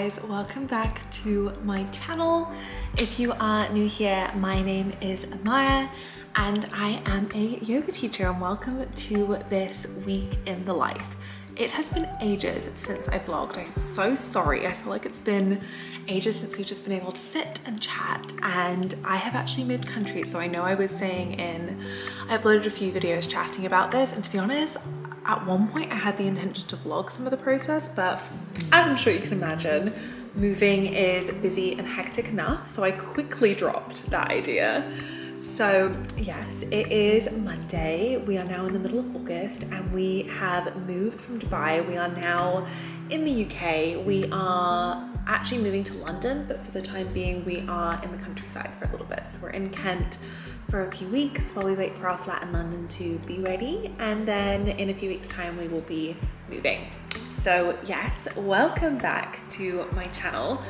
guys, welcome back to my channel. If you are new here, my name is Amaya and I am a yoga teacher, and welcome to this week in the life. It has been ages since I vlogged. I'm so sorry. I feel like it's been ages since we've just been able to sit and chat, and I have actually moved countries. So I know I was saying I uploaded a few videos chatting about this, and to be honest, at one point I had the intention to vlog some of the process, but as I'm sure you can imagine, moving is busy and hectic enough, so I quickly dropped that idea. So yes, it is Monday. We are now in the middle of August and we have moved from Dubai. We are now in the UK. We are actually moving to London, but for the time being we are in the countryside for a little bit. So we're in Kent for a few weeks while we wait for our flat in London to be ready, and then in a few weeks time we will be moving. So yes, welcome back to my channel.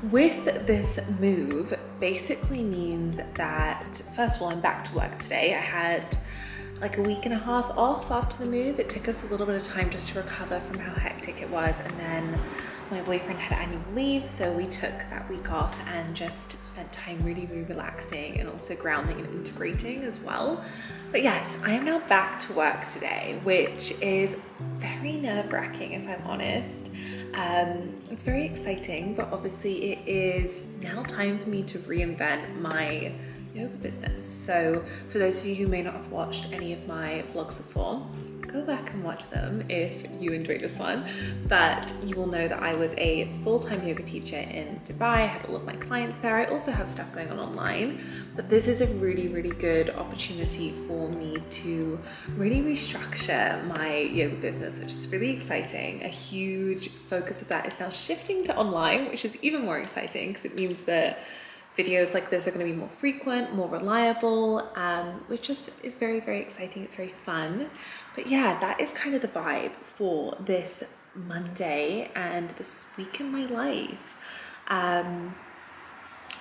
With this move basically means that, first of all, I'm back to work today. I had like a week and a half off after the move. It took us a little bit of time just to recover from how hectic it was, and then my boyfriend had annual leave, so we took that week off and just spent time really relaxing and also grounding and integrating as well. But yes, I am now back to work today, which is very nerve-wracking if I'm honest. It's very exciting, but obviously it is now time for me to reinvent my yoga business. So for those of you who may not have watched any of my vlogs before, go back and watch them if you enjoyed this one. But you will know that I was a full-time yoga teacher in Dubai. I had all of my clients there. I also have stuff going on online, but this is a really good opportunity for me to really restructure my yoga business, which is really exciting. A huge focus of that is now shifting to online, which is even more exciting because it means that videos like this are going to be more frequent, more reliable, which is very exciting. It's very fun. But yeah, that is kind of the vibe for this Monday and this week in my life.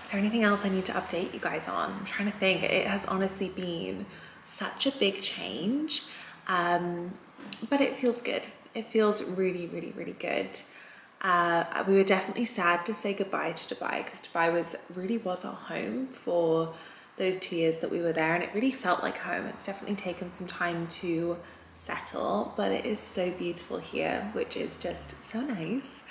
Is there anything else I need to update you guys on? I'm trying to think. It has honestly been such a big change, but it feels good. It feels really good. We were definitely sad to say goodbye to Dubai, because Dubai really was our home for those 2 years that we were there, and it really felt like home. It's definitely taken some time to settle, but it is so beautiful here, which is just so nice.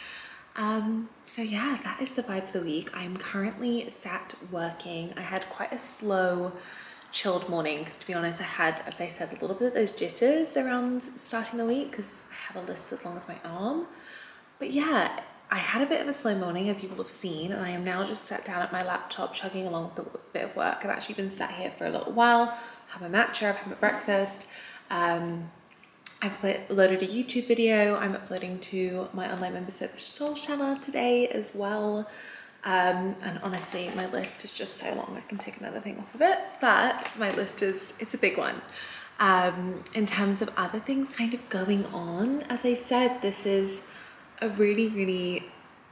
So yeah, that is the vibe of the week. I'm currently sat working. I had quite a slow, chilled morning because, to be honest, I had, as I said, a little bit of those jitters around starting the week because I have a list as long as my arm. But yeah, I had a bit of a slow morning, as you will have seen, and I am now just sat down at my laptop chugging along with a bit of work. I've actually been sat here for a little while, have my matcha, I've had my breakfast. I've loaded a YouTube video I'm uploading to my online membership Soul channel today as well. And honestly, my list is just so long, I can take another thing off of it, but my list it's a big one. In terms of other things kind of going on, as I said, this is a really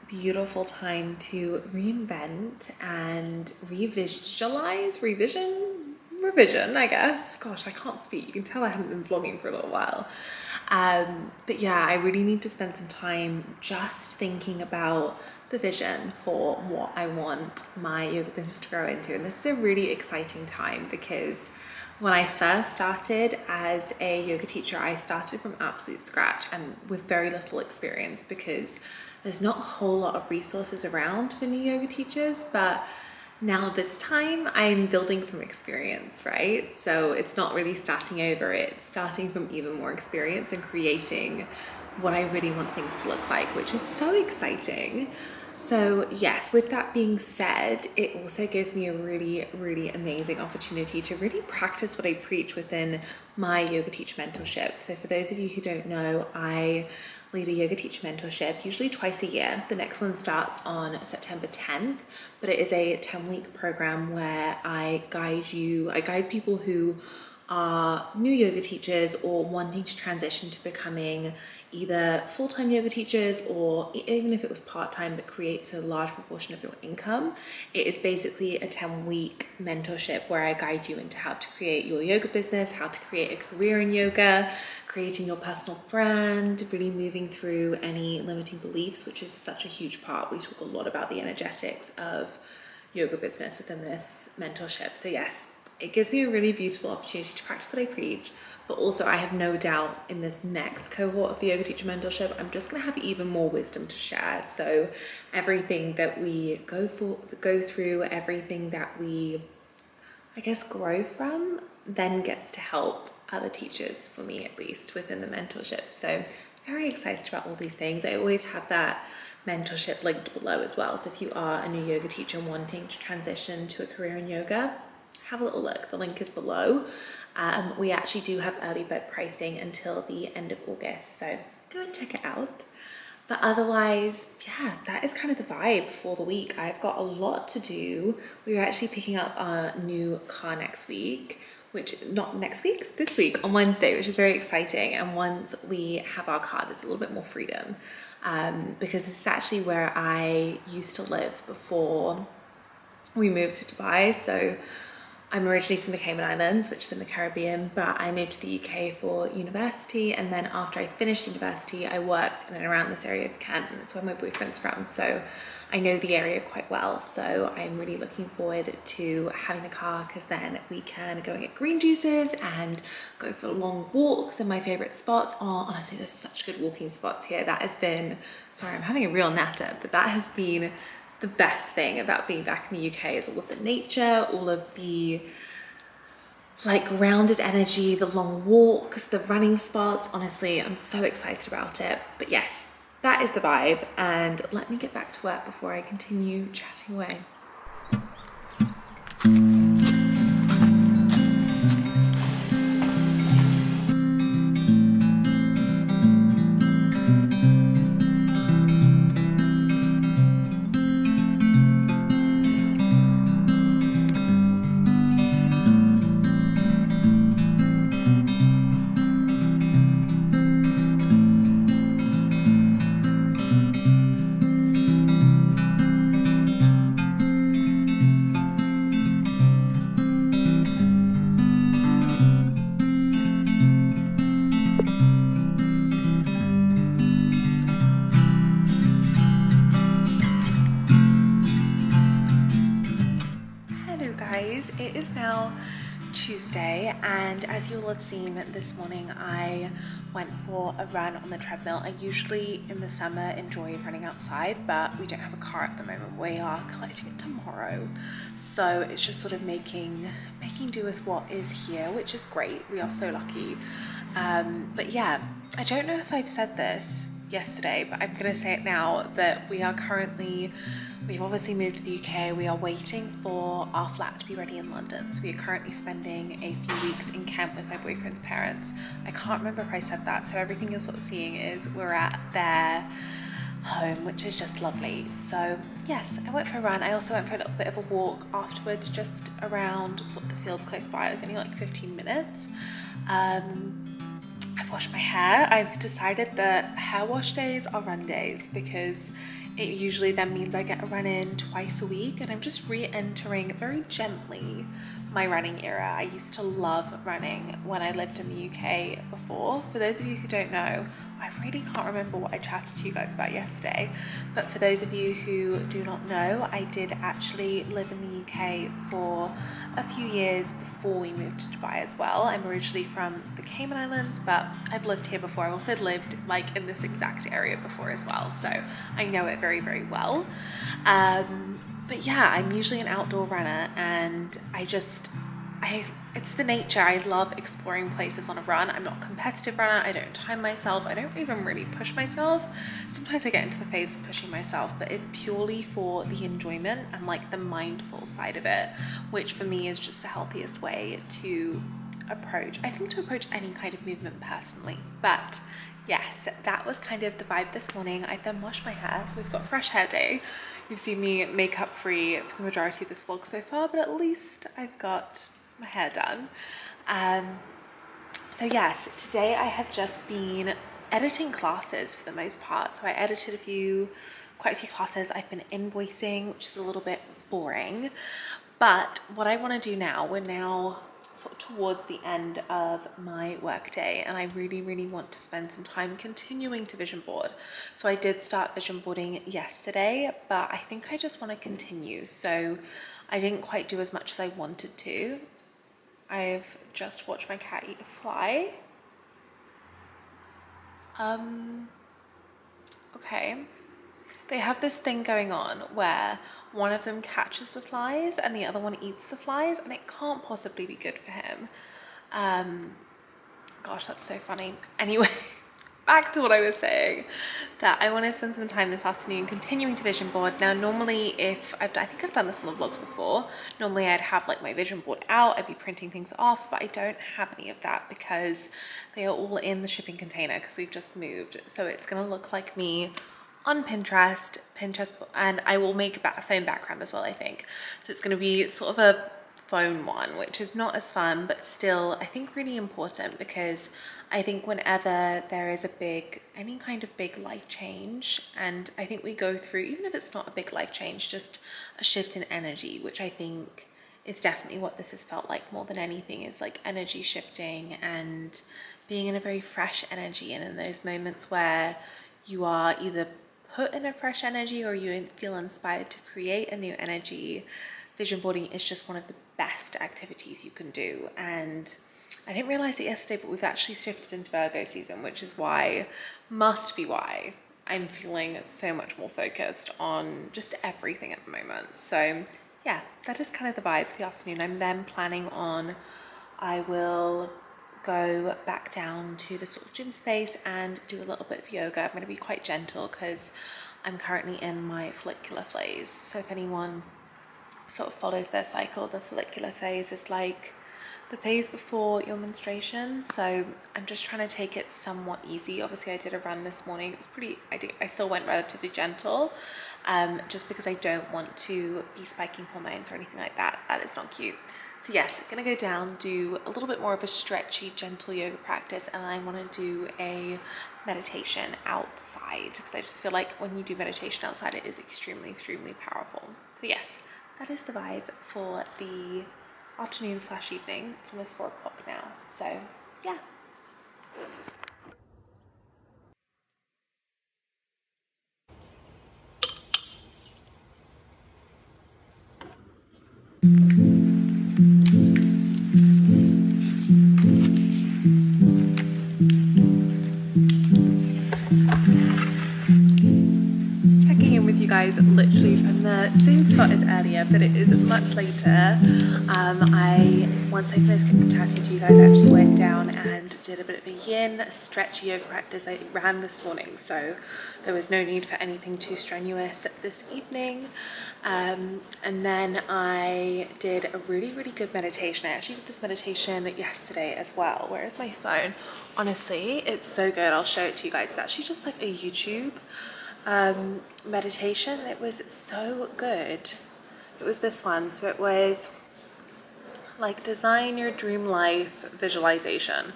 beautiful time to reinvent and revision, I guess. Gosh, I can't speak. You can tell I haven't been vlogging for a little while. But yeah, I really need to spend some time just thinking about the vision for what I want my yoga business to grow into. And this is a really exciting time because when I first started as a yoga teacher, I started from absolute scratch and with very little experience, because there's not a whole lot of resources around for new yoga teachers. But now this time I'm building from experience, right? So it's not really starting over, it's starting from even more experience and creating what I really want things to look like, which is so exciting. So yes, with that being said, it also gives me a really amazing opportunity to really practice what I preach within my yoga teacher mentorship. So for those of you who don't know, I lead a yoga teacher mentorship usually twice a year. The next one starts on September 10th, but it is a 10-week program where I guide people who are new yoga teachers or wanting to transition to becoming either full-time yoga teachers, or even if it was part-time but creates a large proportion of your income. It is basically a 10-week mentorship where I guide you into how to create your yoga business, how to create a career in yoga, creating your personal brand, really moving through any limiting beliefs, which is such a huge part. We talk a lot about the energetics of yoga business within this mentorship. So yes, it gives me a really beautiful opportunity to practice what I preach, but also I have no doubt in this next cohort of the Yoga Teacher Mentorship, I'm just gonna have even more wisdom to share. So everything that we go through, everything that we, I guess, grow from, then gets to help other teachers, for me at least, within the mentorship. So very excited about all these things. I always have that mentorship linked below as well. So if you are a new yoga teacher wanting to transition to a career in yoga, have a little look. The link is below. We actually do have early bird pricing until the end of August, so go and check it out. But otherwise, yeah, that is kind of the vibe for the week. I've got a lot to do. We're actually picking up our new car next week, this week on Wednesday, which is very exciting. And once we have our car, there's a little bit more freedom, because this is actually where I used to live before we moved to Dubai. So I'm originally from the Cayman Islands, which is in the Caribbean, but I moved to the UK for university. And then after I finished university, I worked in and around this area of Kent, and that's where my boyfriend's from. So I know the area quite well. So I'm really looking forward to having the car, because then we can go and get green juices and go for long walks in my favorite spots. Oh, honestly, there's such good walking spots here. That has been, sorry, I'm having a real natter, but that has been the best thing about being back in the UK, is all of the nature, all of the like grounded energy, the long walks, the running spots. Honestly, I'm so excited about it. But yes, that is the vibe, and let me get back to work before I continue chatting away. It is now Tuesday, and as you'll have seen this morning, I went for a run on the treadmill. I usually in the summer enjoy running outside, but we don't have a car at the moment. We are collecting it tomorrow, so it's just sort of making do with what is here, which is great. We are so lucky. But yeah, I don't know if I've said this yesterday, but I'm gonna say it now, that we've obviously moved to the UK. We are waiting for our flat to be ready in London. So we are currently spending a few weeks in Kent with my boyfriend's parents. I can't remember if I said that. So everything you're sort of seeing is we're at their home, which is just lovely. So yes, I went for a run. I also went for a little bit of a walk afterwards, just around sort of the fields close by. It was only like 15 minutes. I've washed my hair. I've decided that hair wash days are run days, because it usually then means I get a run in twice a week, and I'm just re-entering very gently my running era. I used to love running when I lived in the UK before. For those of you who don't know, I really can't remember what I chatted to you guys about yesterday, but for those of you who do not know, I did actually live in the UK for a few years before we moved to Dubai as well. I'm originally from the Cayman Islands, but I've lived here before. I also lived like in this exact area before as well, so I know it very, very well. But yeah, I'm usually an outdoor runner, and it's the nature. I love exploring places on a run. I'm not a competitive runner. I don't time myself. I don't even really push myself. Sometimes I get into the phase of pushing myself, but it's purely for the enjoyment and like the mindful side of it, which for me is just the healthiest way to approach any kind of movement personally. But yes, that was kind of the vibe this morning. I then washed my hair, so we've got fresh hair day. You've seen me makeup free for the majority of this vlog so far, but at least I've got my hair done. So yes, today I have just been editing classes for the most part. So I edited quite a few classes. I've been invoicing, which is a little bit boring. But what I want to do now, we're now sort of towards the end of my workday, and I really, really want to spend some time continuing to vision board. So I did start vision boarding yesterday, but I think I just want to continue. So I didn't quite do as much as I wanted to. I've just watched my cat eat a fly. Okay. They have this thing going on where one of them catches the flies and the other one eats the flies, and it can't possibly be good for him. Gosh, that's so funny. Anyway, back to what I was saying, that I want to spend some time this afternoon continuing to vision board. Now, normally I think I've done this on the vlogs before. Normally I'd have like my vision board out, I'd be printing things off, but I don't have any of that because they are all in the shipping container because we've just moved. So it's going to look like me on Pinterest, and I will make a phone background as well, I think. So it's going to be sort of a phone one, which is not as fun, but still I think really important, because I think whenever there is any kind of big life change, and I think we go through, even if it's not a big life change, just a shift in energy, which I think is definitely what this has felt like more than anything, is like energy shifting and being in a very fresh energy. And in those moments where you are either put in a fresh energy or you feel inspired to create a new energy, vision boarding is just one of the best activities you can do. And I didn't realize it yesterday, but we've actually shifted into Virgo season, which is must be why I'm feeling so much more focused on just everything at the moment. So yeah, that is kind of the vibe for the afternoon. I'm then planning on, I will go back down to the sort of gym space and do a little bit of yoga. I'm going to be quite gentle because I'm currently in my follicular phase. So if anyone sort of follows their cycle, the follicular phase is like the phase before your menstruation. So I'm just trying to take it somewhat easy. Obviously I did a run this morning. It was I still went relatively gentle, just because I don't want to be spiking hormones or anything like that. That is not cute. So yes, I'm gonna go down, do a little bit more of a stretchy, gentle yoga practice, and I want to do a meditation outside, because I just feel like when you do meditation outside, it is extremely, extremely powerful. So yes, that is the vibe for the afternoon / evening. It's almost 4 o'clock now, so yeah. Guys, literally from the same spot as earlier, but it is much later. Once I finished chatting to you guys, I actually went down and did a bit of a yin stretch yoga practice. I ran this morning, so there was no need for anything too strenuous this evening. And then I did a really, really good meditation. I actually did this meditation yesterday as well. Where is my phone? Honestly, it's so good. I'll show it to you guys. It's actually just like a YouTube meditation. It was so good. It was this one. So it was like design your dream life visualization.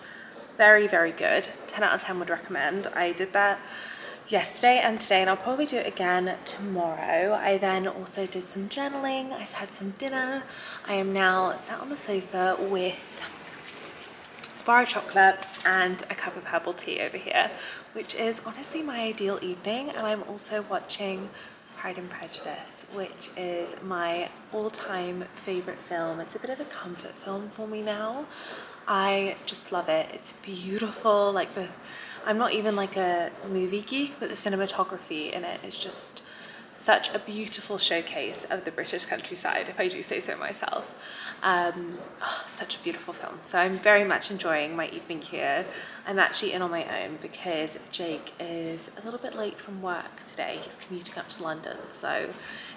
Very, very good. 10 out of 10 would recommend. I did that yesterday and today, and I'll probably do it again tomorrow. I then also did some journaling. I've had some dinner. I am now sat on the sofa with a bar of chocolate and a cup of herbal tea over here, which is honestly my ideal evening. And I'm also watching Pride and Prejudice, which is my all-time favorite film. It's a bit of a comfort film for me now. I just love it. It's beautiful. Like I'm not even like a movie geek, but the cinematography in it is just such a beautiful showcase of the British countryside, if I do say so myself. Such a beautiful film. So I'm very much enjoying my evening here. I'm actually in on my own because Jake is a little bit late from work today. He's commuting up to London, so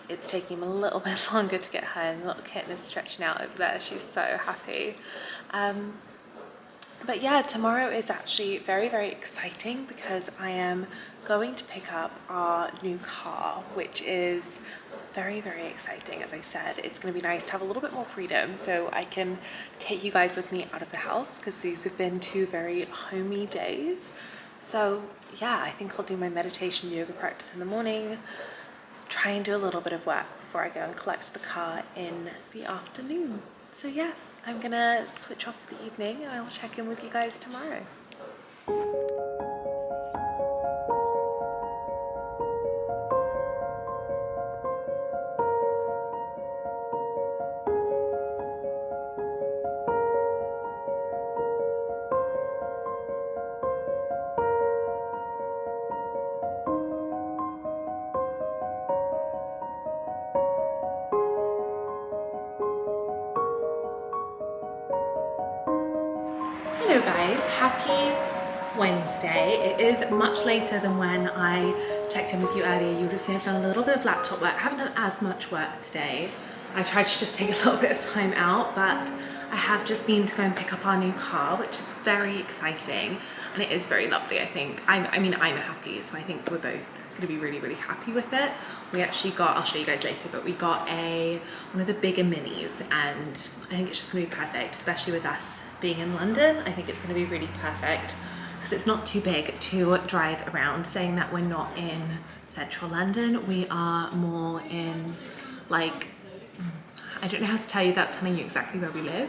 it's taking him a little bit longer to get home. The little kitten is stretching out over there. She's so happy. But yeah, tomorrow is actually very, very exciting because I am going to pick up our new car, which is very, very exciting. As I said, it's going to be nice to have a little bit more freedom so I can take you guys with me out of the house, because these have been 2 very homey days. So yeah, I think I'll do my meditation yoga practice in the morning, try and do a little bit of work before I go and collect the car in the afternoon. So yeah, I'm gonna switch off for the evening and I will check in with you guys tomorrow. Hello guys, happy Wednesday. It is much later than when I checked in with you earlier. You would have seen I've done a little bit of laptop work. I haven't done as much work today. I tried to just take a little bit of time out, but I have just been to go and pick up our new car, which is very exciting, and it is very lovely, I think. I mean, I'm happy, so I think we're both gonna be really, really happy with it. We actually got, I'll show you guys later, but we got one of the bigger minis, and I think it's just gonna be perfect, especially with us being in London. I think it's gonna be really perfect because it's not too big to drive around. Saying that, we're not in central London, we are more in, like, I don't know how to tell you without telling you exactly where we live,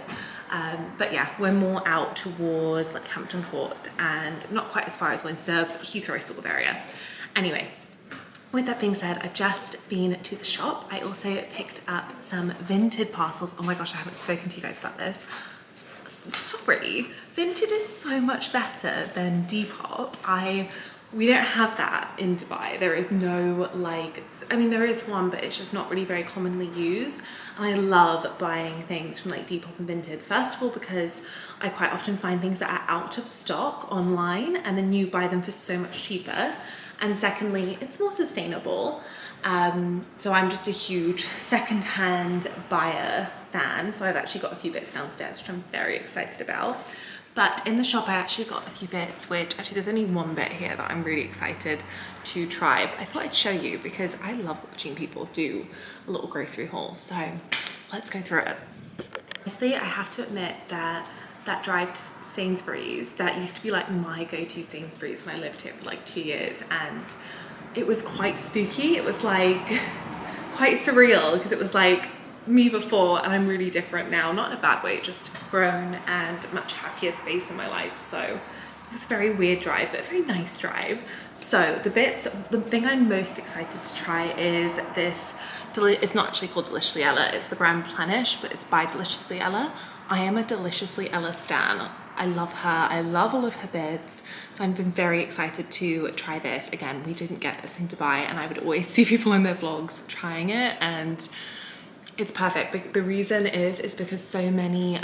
but yeah, we're more out towards like Hampton Court and not quite as far as Windsor, but Heathrow sort of area. Anyway, with that being said, I've just been to the shop. I also picked up some Vinted parcels. Oh my gosh, I haven't spoken to you guys about this. Sorry, Vinted is so much better than Depop. We don't have that in Dubai. There is no, like, I mean, there is one, but it's just not really very commonly used. And I love buying things from like Depop and Vinted. First of all, because I quite often find things that are out of stock online and then you buy them for so much cheaper. And secondly, it's more sustainable. So I'm just a huge secondhand buyer fan. So I've actually got a few bits downstairs, which I'm very excited about. But in the shop, I actually got a few bits, which actually there's only one bit here that I'm really excited to try. But I thought I'd show you because I love watching people do a little grocery haul. So let's go through it. Honestly, I have to admit that that drive to Sainsbury's, that used to be like my go-to Sainsbury's when I lived here for like 2 years, and it was quite spooky. It was like quite surreal because it was like me before and I'm really different now, not in a bad way, just grown and much happier space in my life. So it was a very weird drive, but a very nice drive. So the thing I'm most excited to try is this, it's not actually called Deliciously Ella, it's the brand Plenish, but it's by Deliciously Ella. I am a Deliciously Ella stan. I love her, I love all of her bits. So I've been very excited to try this. Again, we didn't get this in Dubai and I would always see people in their vlogs trying it, and it's perfect. But the reason is because so many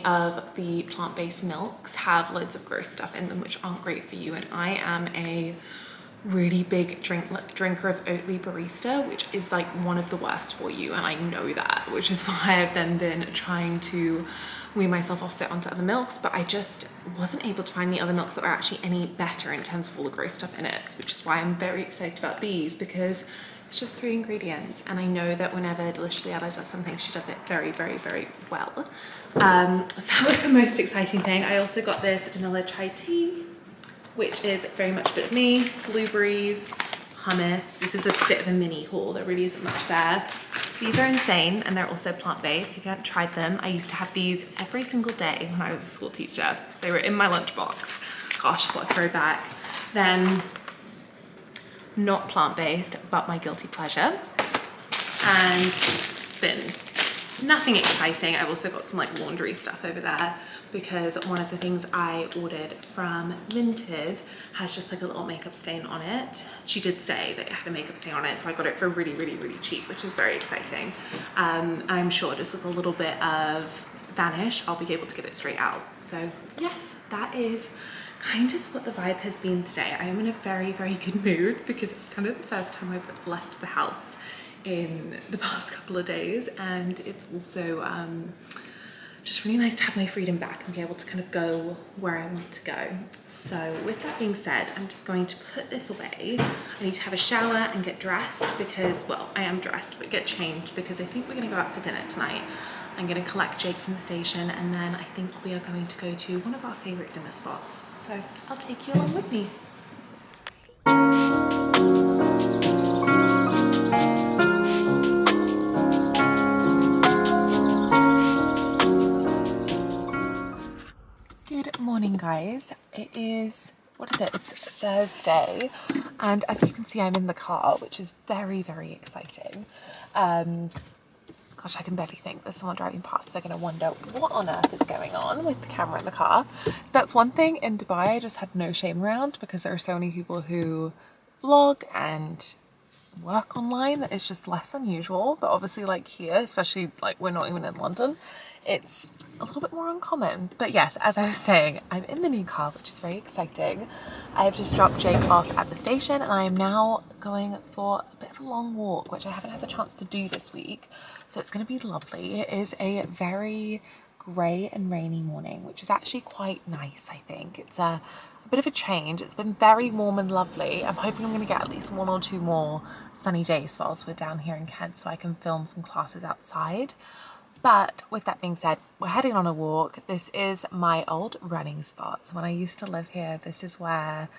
of the plant-based milks have loads of gross stuff in them which aren't great for you, and I am a really big drinker of Oatly Barista, which is like one of the worst for you, and I know that, which is why I've then been trying to wean myself off it onto other milks, but I just wasn't able to find the other milks that were actually any better in terms of all the gross stuff in it, which is why I'm very excited about these, because it's just 3 ingredients, and I know that whenever Deliciously Ella does something, she does it very, very, very well. So that was the most exciting thing. I also got this vanilla chai tea, which is very much a bit of me, blueberries, hummus. This is a bit of a mini haul, there really isn't much there. These are insane, and they're also plant-based. If you haven't tried them, I used to have these every single day when I was a school teacher. They were in my lunchbox. Gosh, what a throwback. Then, not plant-based, but my guilty pleasure. And bins. Nothing exciting. I've also got some like laundry stuff over there because one of the things I ordered from Vinted has just like a little makeup stain on it. She did say that it had a makeup stain on it, so I got it for really, really, really cheap, which is very exciting. I'm sure just with a little bit of Vanish, I'll be able to get it straight out. So yes, that is kind of what the vibe has been today. I am in a very, very good mood because it's kind of the first time I've left the house in the past couple of days, and it's also just really nice to have my freedom back and be able to kind of go where I want to go. So with that being said, I'm just going to put this away. I need to have a shower and get dressed because, well, I am dressed, but get changed because I think we're gonna go out for dinner tonight. I'm gonna collect Jake from the station and then I think we are going to go to one of our favorite dinner spots. So I'll take you along with me. Good morning, guys. It is, what is it? It's Thursday. And as you can see, I'm in the car, which is very, very exciting. Gosh, I can barely think. There's someone driving past. They're going to wonder what on earth is going on with the camera in the car. That's one thing in Dubai I just had no shame around because there are so many people who vlog and work online that it's just less unusual. But obviously like here, especially like we're not even in London, it's a little bit more uncommon. But yes, as I was saying, I'm in the new car, which is very exciting. I have just dropped Jake off at the station and I am now going for a bit of a long walk, which I haven't had the chance to do this week. So it's going to be lovely. It is a very grey and rainy morning, which is actually quite nice, I think. It's a bit of a change. It's been very warm and lovely. I'm hoping I'm going to get at least 1 or 2 more sunny days whilst we're down here in Kent so I can film some classes outside. But with that being said, we're heading on a walk. This is my old running spot. So when I used to live here, this is where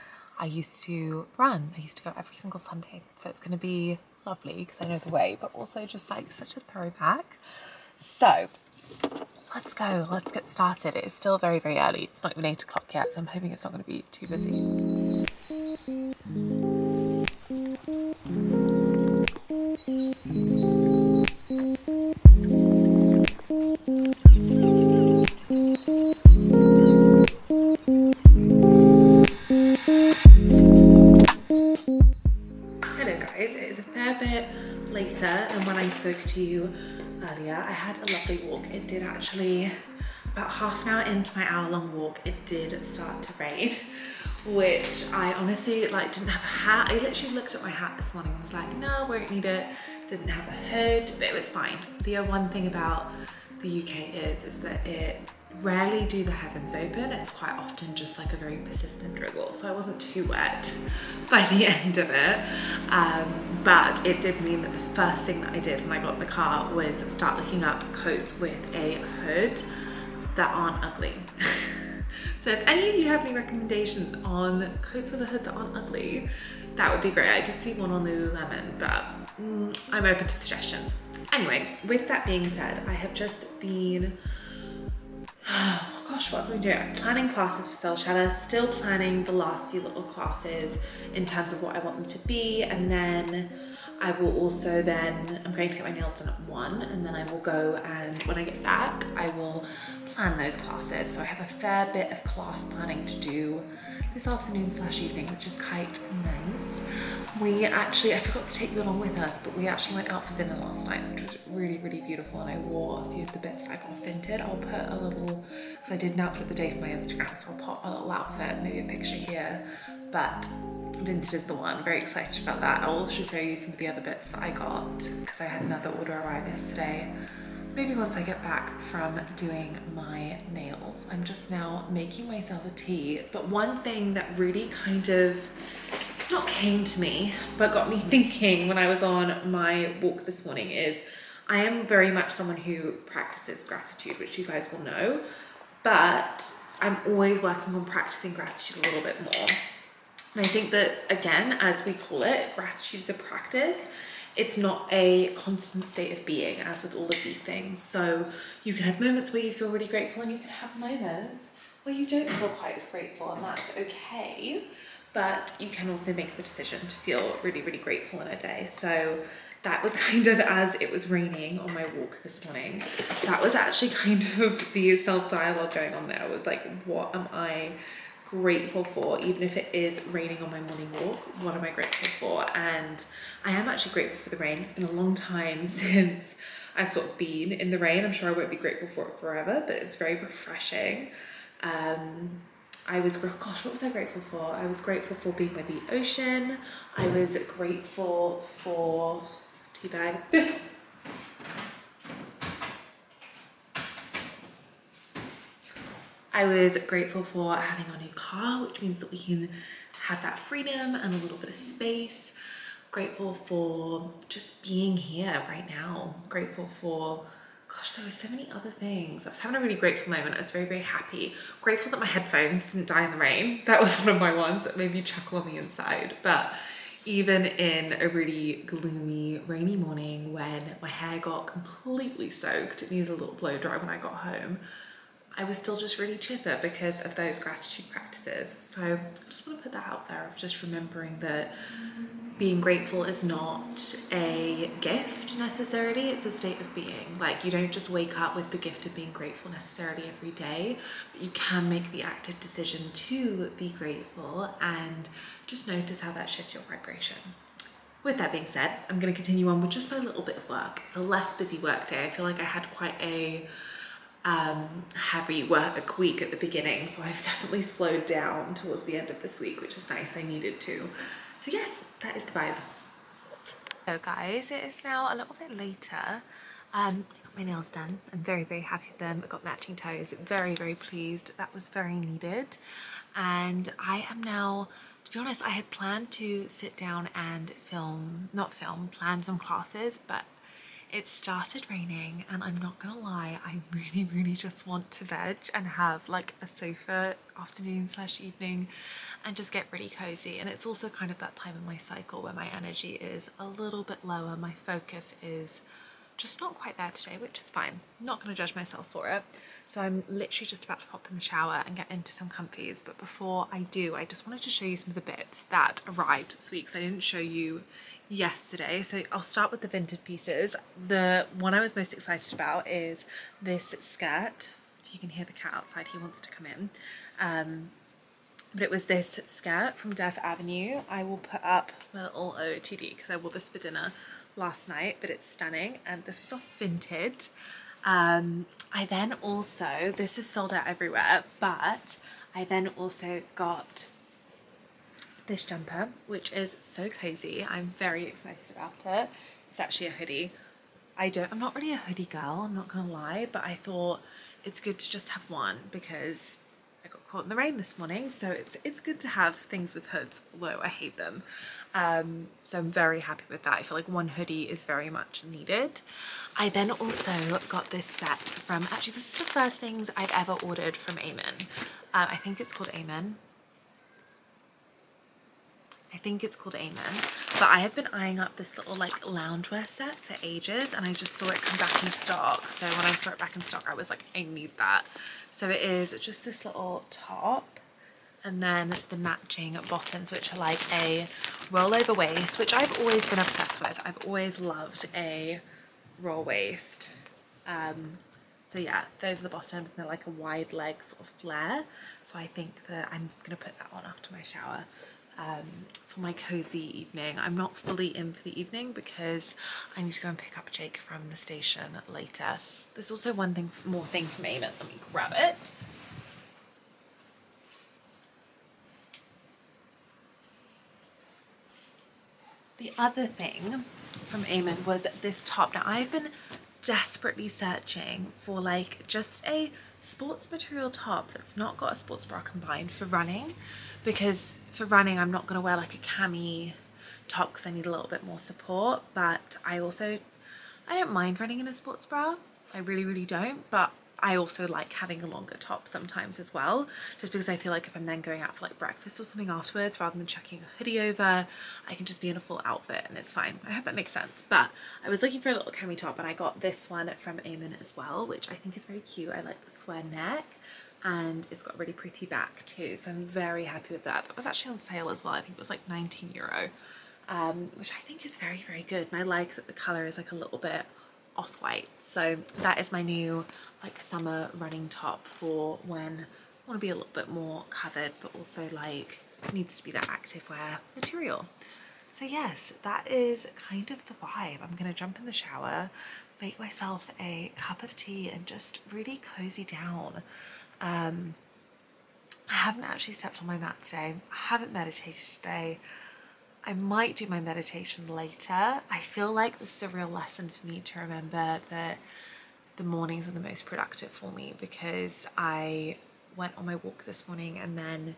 I used to run. I used to go every single Sunday. So it's going to be lovely because I know the way, but also just like such a throwback. So let's go, let's get started. It is still very, very early. It's not even 8 o'clock yet, so I'm hoping it's not going to be too busy. Hello guys, it is a fair bit later than when I spoke to you earlier. I had a lovely walk. It did actually, about half an hour into my hour-long walk, it did start to rain, which I honestly didn't have a hat. I literally looked at my hat this morning and was like, no, won't need it. Didn't have a hood, but it was fine. The one thing about the UK is that it rarely do the heavens open. It's quite often just like a very persistent drizzle, so I wasn't too wet by the end of it, but it did mean that the first thing that I did when I got in the car was start looking up coats with a hood that aren't ugly. So if any of you have any recommendations on coats with a hood that aren't ugly, that would be great. I did see one on Lululemon, but I'm open to suggestions. Anyway, with that being said, I have just been, oh gosh, what are we doing? Planning classes for Soul Shadow, still planning the last few little classes in terms of what I want them to be, and then I will also I'm going to get my nails done at 1, and then I will go, and when I get back, I will plan those classes. So I have a fair bit of class planning to do this afternoon / evening, which is quite nice. I forgot to take you along with us, but we actually went out for dinner last night, which was really, really beautiful, and I wore a few of the bits that I got Vinted. I'll put a little, because I did an outfit of the day for my Instagram, so I'll pop a little outfit, maybe a picture here, but Vinted is the one. Very excited about that. I'll also show you some of the other bits that I got because I had another order arrive yesterday. Maybe once I get back from doing my nails. I'm just now making myself a tea, but one thing that really kind of not came to me but got me thinking when I was on my walk this morning is I am very much someone who practices gratitude, which you guys will know, but I'm always working on practicing gratitude a little bit more. And I think that, again, as we call it, gratitude is a practice. It's not a constant state of being, as with all of these things. So you can have moments where you feel really grateful, and you can have moments where you don't feel quite as grateful, and that's okay. But you can also make the decision to feel really, really grateful in a day. So that was kind of, as it was raining on my walk this morning, that was actually kind of the self-dialogue going on there. I was like, what am I grateful for? Even if it is raining on my morning walk, what am I grateful for? And I am actually grateful for the rain. It's been a long time since I've sort of been in the rain. I'm sure I won't be grateful for it forever, but it's very refreshing. Gosh, what was I grateful for? I was grateful for being by the ocean. I was grateful for teabag. I was grateful for having our new car, which means that we can have that freedom and a little bit of space. Grateful for just being here right now. Grateful for, gosh, there were so many other things. I was having a really grateful moment. I was very, very happy. Grateful that my headphones didn't die in the rain. That was one of my ones that made me chuckle on the inside. But even in a really gloomy, rainy morning when my hair got completely soaked, it needed a little blow dry when I got home, I was still just really chipper because of those gratitude practices. So I just want to put that out there of just remembering that being grateful is not a gift necessarily, it's a state of being. Like, you don't just wake up with the gift of being grateful necessarily every day, but you can make the active decision to be grateful and just notice how that shifts your vibration. With that being said, I'm going to continue on with just my little bit of work. It's a less busy work day. I feel like I had quite a heavy work week at the beginning, so I've definitely slowed down towards the end of this week, which is nice. I needed to. So yes, that is the vibe. So guys, it is now a little bit later. I got my nails done. I'm very, very happy with them. I got matching toes. Very, very pleased. That was very needed. And I am now, to be honest, I had planned to sit down and plan some classes, but it started raining and I'm not gonna lie, I really, really just want to veg and have like a sofa afternoon / evening and just get really cozy. And it's also kind of that time in my cycle where my energy is a little bit lower. My focus is just not quite there today, which is fine. I'm not gonna judge myself for it. So I'm literally just about to pop in the shower and get into some comfies. But before I do, I just wanted to show you some of the bits that arrived this week. So I didn't show you yesterday. So I'll start with the vintage pieces. The one I was most excited about is this skirt. If you can hear the cat outside, he wants to come in. But it was this skirt from Death Avenue. I will put up my little OOTD because I wore this for dinner last night, but it's stunning. And this was off Vinted. I then also, this is sold out everywhere, but I then also got this jumper, which is so cozy. I'm very excited about it. It's actually a hoodie. I'm not really a hoodie girl, I'm not gonna lie, but I thought it's good to just have one because I got caught in the rain this morning, so it's good to have things with hoods, although I hate them. So I'm very happy with that. I feel like one hoodie is very much needed. I then also got this set from, actually this is the first things I've ever ordered from Amen. I think it's called Amen. But I have been eyeing up this little like loungewear set for ages and I just saw it come back in stock. So when I saw it back in stock, I was like, I need that. So it is just this little top and then the matching bottoms, which are like a rollover waist, which I've always been obsessed with. I've always loved a roll waist. So yeah, those are the bottoms and they're like a wide leg sort of flare. So I think that I'm gonna put that on after my shower. For my cozy evening. I'm not fully in for the evening because I need to go and pick up Jake from the station later. There's also one more thing from Amen. Let me grab it. The other thing from Amen was this top. Now I've been desperately searching for like just a sports material top that's not got a sports bra combined for running, because for running I'm not going to wear like a cami top because I need a little bit more support, but I don't mind running in a sports bra. I really, really don't, but I also like having a longer top sometimes as well, just because I feel like if I'm then going out for like breakfast or something afterwards, rather than chucking a hoodie over, I can just be in a full outfit and it's fine. I hope that makes sense. But I was looking for a little cami top and I got this one from Amen as well, which I think is very cute. I like the square neck and it's got a really pretty back too, so I'm very happy with that. That was actually on sale as well. I think it was like €19, which I think is very, very good, and I like that the colour is like a little bit off-white. So that is my new like summer running top for when I want to be a little bit more covered but also like needs to be that activewear material. So yes, that is kind of the vibe. I'm gonna jump in the shower, make myself a cup of tea and just really cozy down. I haven't actually stepped on my mat today. I haven't meditated today. I might do my meditation later. I feel like this is a real lesson for me to remember that the mornings are the most productive for me, because I went on my walk this morning and then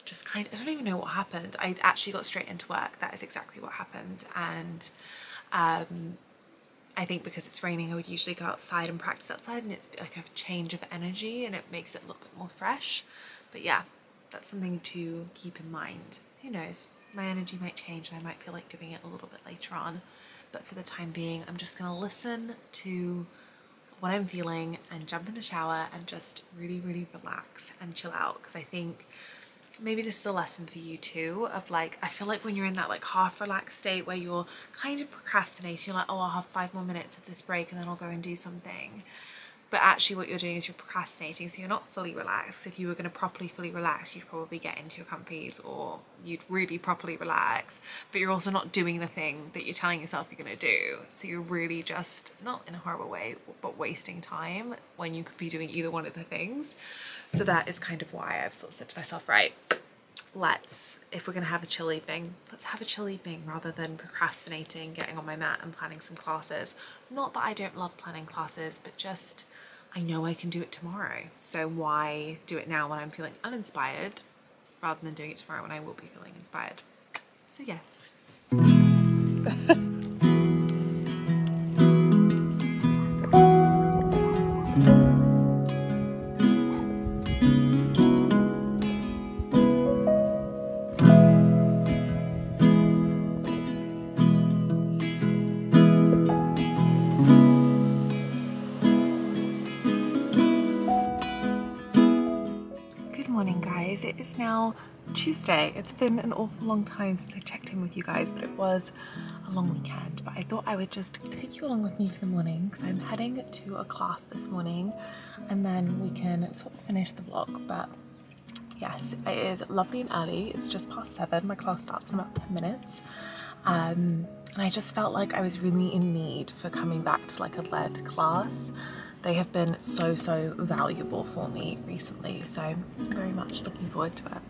just I don't even know what happened. I actually got straight into work. That is exactly what happened. And I think because it's raining, I would usually go outside and practice outside, and it's like a change of energy and it makes it a little bit more fresh. But yeah, that's something to keep in mind. Who knows, my energy might change and I might feel like doing it a little bit later on. But for the time being, I'm just gonna listen to what I'm feeling and jump in the shower and just really, really relax and chill out. Because I think maybe this is a lesson for you too, of like, I feel like when you're in that like half relaxed state where you're kind of procrastinating, you're like, oh, I'll have 5 more minutes of this break and then I'll go and do something. But actually what you're doing is you're procrastinating, so you're not fully relaxed. If you were going to properly fully relax, you'd probably get into your comfies, or you'd really properly relax, but you're also not doing the thing that you're telling yourself you're going to do. So you're really just, not in a horrible way, but wasting time when you could be doing either one of the things. So that is kind of why I've sort of said to myself, right, if we're going to have a chill evening, let's have a chill evening rather than procrastinating, getting on my mat and planning some classes. Not that I don't love planning classes, but just, I know I can do it tomorrow. So why do it now when I'm feeling uninspired rather than doing it tomorrow when I will be feeling inspired? So yes. It is now Tuesday. It's been an awful long time since I checked in with you guys, but it was a long weekend. But I thought I would just take you along with me for the morning because I'm heading to a class this morning and then we can sort of finish the vlog. But yes, it is lovely and early. It's just past 7. My class starts in about 10 minutes. And I just felt like I was really in need for coming back to like a lead class. They have been so valuable for me recently, so I'm very much looking forward to it.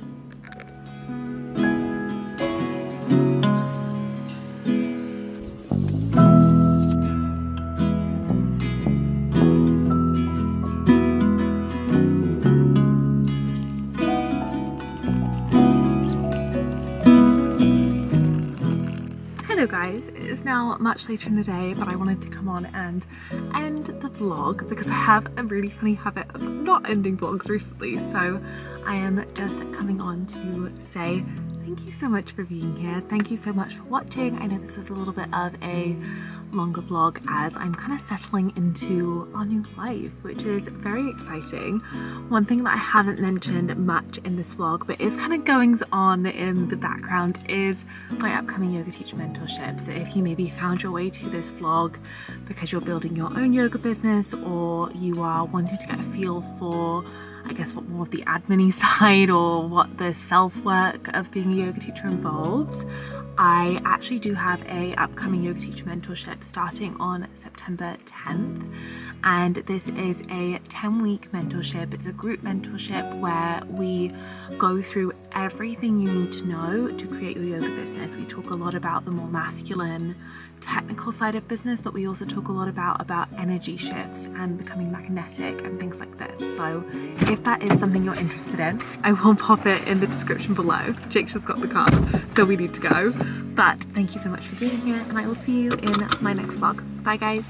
Hello guys, it is now much later in the day, but I wanted to come on and end the vlog because I have a really funny habit of not ending vlogs recently. So I am just coming on to say thank you so much for being here. Thank you so much for watching. I know this was a little bit of a longer vlog as I'm kind of settling into our new life, which is very exciting. One thing that I haven't mentioned much in this vlog, but is kind of goings on in the background, is my upcoming yoga teacher mentorship. So if you maybe found your way to this vlog because you're building your own yoga business, or you are wanting to get a feel for, I guess, what more of the admin-y side or what the self-work of being a yoga teacher involves, I actually do have a upcoming yoga teacher mentorship starting on September 10th. And this is a 10-week mentorship. It's a group mentorship where we go through everything you need to know to create your yoga business. We talk a lot about the more masculine, technical side of business, but we also talk a lot about energy shifts and becoming magnetic and things like this. So if that is something you're interested in, I will pop it in the description below. Jake just got the card, so we need to go. But thank you so much for being here, and I will see you in my next vlog. Bye guys.